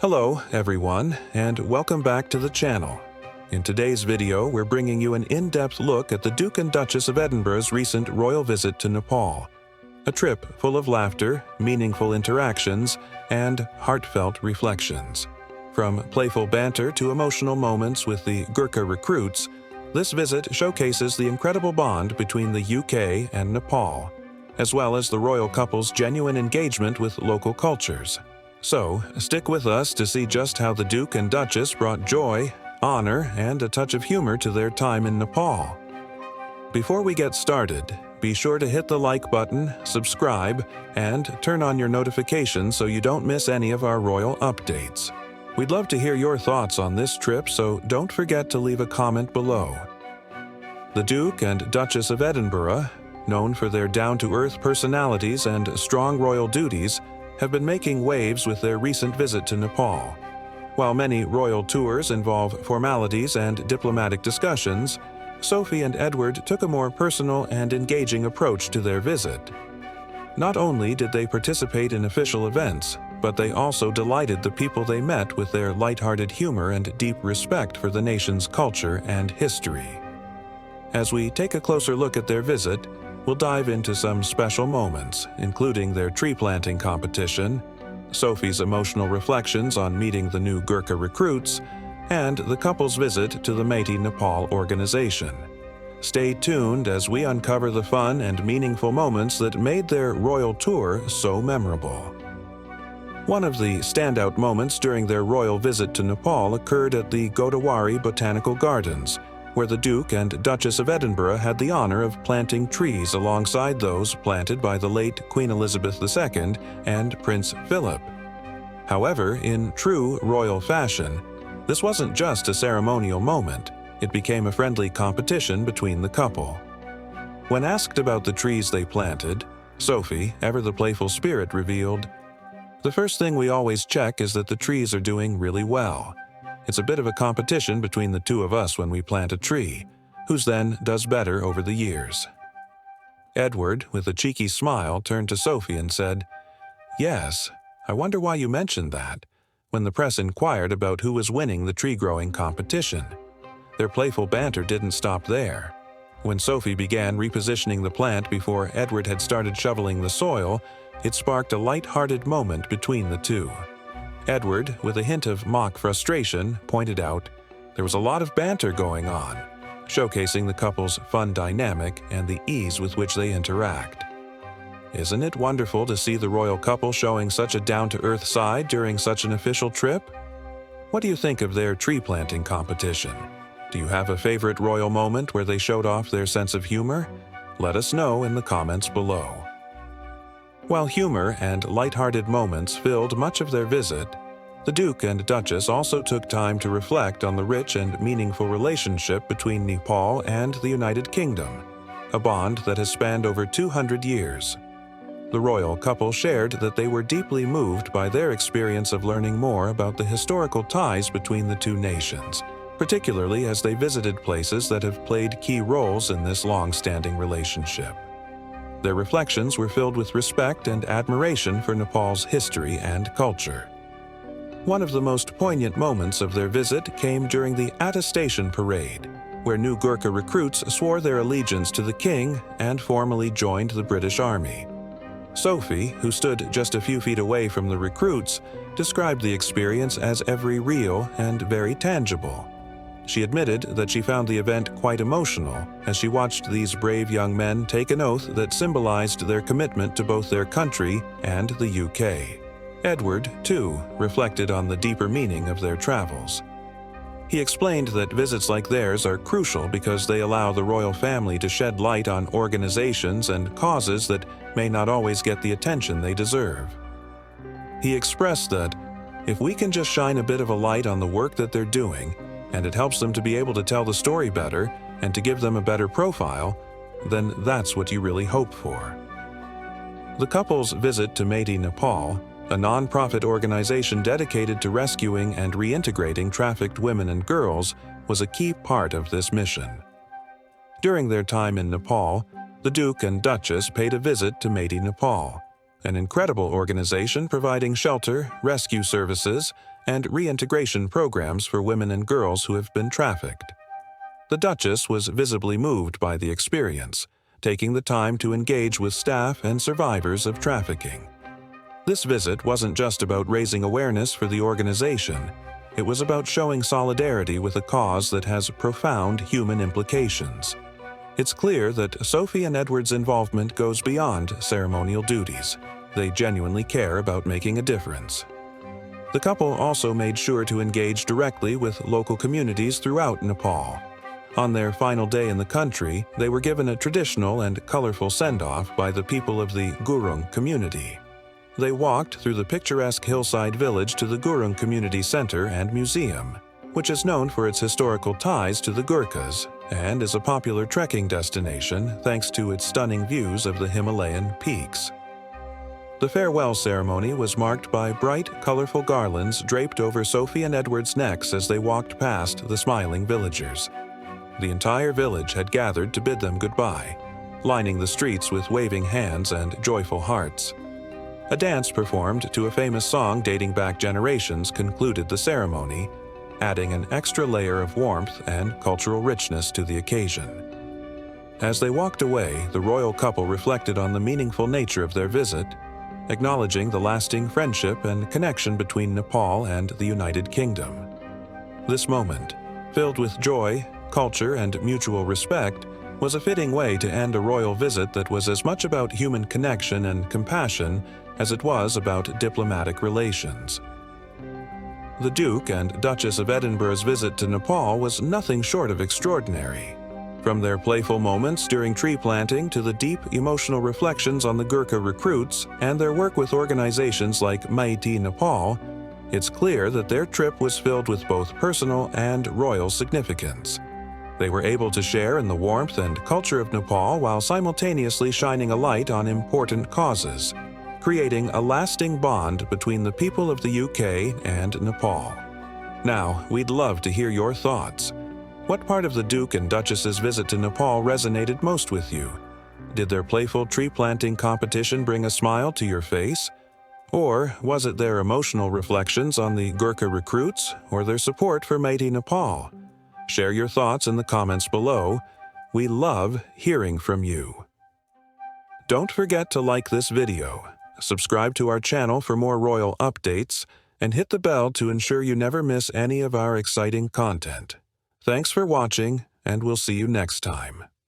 Hello everyone, and welcome back to the channel. In today's video, we're bringing you an in-depth look at the Duke and Duchess of Edinburgh's recent royal visit to Nepal. A trip full of laughter, meaningful interactions, and heartfelt reflections. From playful banter to emotional moments with the Gurkha recruits, this visit showcases the incredible bond between the UK and Nepal, as well as the royal couple's genuine engagement with local cultures. So, stick with us to see just how the Duke and Duchess brought joy, honor, and a touch of humor to their time in Nepal. Before we get started, be sure to hit the like button, subscribe, and turn on your notifications so you don't miss any of our royal updates. We'd love to hear your thoughts on this trip, so don't forget to leave a comment below. The Duke and Duchess of Edinburgh, known for their down-to-earth personalities and strong royal duties, have been making waves with their recent visit to Nepal. While many royal tours involve formalities and diplomatic discussions, Sophie and Edward took a more personal and engaging approach to their visit. Not only did they participate in official events, but they also delighted the people they met with their lighthearted humor and deep respect for the nation's culture and history. As we take a closer look at their visit, we'll dive into some special moments, including their tree planting competition, Sophie's emotional reflections on meeting the new Gurkha recruits, and the couple's visit to the Made Nepal organization. Stay tuned as we uncover the fun and meaningful moments that made their royal tour so memorable. One of the standout moments during their royal visit to Nepal occurred at the Godavari Botanical Gardens, where the Duke and Duchess of Edinburgh had the honor of planting trees alongside those planted by the late Queen Elizabeth II and Prince Philip. However, in true royal fashion, this wasn't just a ceremonial moment, it became a friendly competition between the couple. When asked about the trees they planted, Sophie, ever the playful spirit, revealed, "The first thing we always check is that the trees are doing really well. It's a bit of a competition between the two of us when we plant a tree, whose then does better over the years." Edward, with a cheeky smile, turned to Sophie and said, "Yes, I wonder why you mentioned that," when the press inquired about who was winning the tree-growing competition. Their playful banter didn't stop there. When Sophie began repositioning the plant before Edward had started shoveling the soil, it sparked a light-hearted moment between the two. Edward, with a hint of mock frustration, pointed out there was a lot of banter going on, showcasing the couple's fun dynamic and the ease with which they interact. Isn't it wonderful to see the royal couple showing such a down-to-earth side during such an official trip? What do you think of their tree planting competition? Do you have a favorite royal moment where they showed off their sense of humor? Let us know in the comments below. While humor and lighthearted moments filled much of their visit, the Duke and Duchess also took time to reflect on the rich and meaningful relationship between Nepal and the United Kingdom, a bond that has spanned over 200 years. The royal couple shared that they were deeply moved by their experience of learning more about the historical ties between the two nations, particularly as they visited places that have played key roles in this long-standing relationship. Their reflections were filled with respect and admiration for Nepal's history and culture. One of the most poignant moments of their visit came during the attestation parade, where new Gurkha recruits swore their allegiance to the king and formally joined the British Army. Sophie, who stood just a few feet away from the recruits, described the experience as very real and very tangible. She admitted that she found the event quite emotional as she watched these brave young men take an oath that symbolized their commitment to both their country and the UK. Edward, too, reflected on the deeper meaning of their travels. He explained that visits like theirs are crucial because they allow the royal family to shed light on organizations and causes that may not always get the attention they deserve. He expressed that, if we can just shine a bit of a light on the work that they're doing, and it helps them to be able to tell the story better and to give them a better profile, then that's what you really hope for. The couple's visit to Made Nepal, a non-profit organization dedicated to rescuing and reintegrating trafficked women and girls, was a key part of this mission. During their time in Nepal, the Duke and Duchess paid a visit to Made Nepal, an incredible organization providing shelter, rescue services, and reintegration programs for women and girls who have been trafficked. The Duchess was visibly moved by the experience, taking the time to engage with staff and survivors of trafficking. This visit wasn't just about raising awareness for the organization. It was about showing solidarity with a cause that has profound human implications. It's clear that Sophie and Edward's involvement goes beyond ceremonial duties. They genuinely care about making a difference. The couple also made sure to engage directly with local communities throughout Nepal. On their final day in the country, they were given a traditional and colorful send-off by the people of the Gurkha community. They walked through the picturesque hillside village to the Gurkha Community Center and Museum, which is known for its historical ties to the Gurkhas and is a popular trekking destination thanks to its stunning views of the Himalayan peaks. The farewell ceremony was marked by bright, colorful garlands draped over Sophie and Edward's necks as they walked past the smiling villagers. The entire village had gathered to bid them goodbye, lining the streets with waving hands and joyful hearts. A dance performed to a famous song dating back generations concluded the ceremony, adding an extra layer of warmth and cultural richness to the occasion. As they walked away, the royal couple reflected on the meaningful nature of their visit, acknowledging the lasting friendship and connection between Nepal and the United Kingdom. This moment, filled with joy, culture, and mutual respect, was a fitting way to end a royal visit that was as much about human connection and compassion as it was about diplomatic relations. The Duke and Duchess of Edinburgh's visit to Nepal was nothing short of extraordinary. From their playful moments during tree planting to the deep emotional reflections on the Gurkha recruits and their work with organizations like Mighty Nepal, it's clear that their trip was filled with both personal and royal significance. They were able to share in the warmth and culture of Nepal while simultaneously shining a light on important causes, creating a lasting bond between the people of the UK and Nepal. Now, we'd love to hear your thoughts. What part of the Duke and Duchess's visit to Nepal resonated most with you? Did their playful tree planting competition bring a smile to your face? Or was it their emotional reflections on the Gurkha recruits or their support for Mighty Nepal? Share your thoughts in the comments below. We love hearing from you. Don't forget to like this video, subscribe to our channel for more royal updates, and hit the bell to ensure you never miss any of our exciting content. Thanks for watching, and we'll see you next time.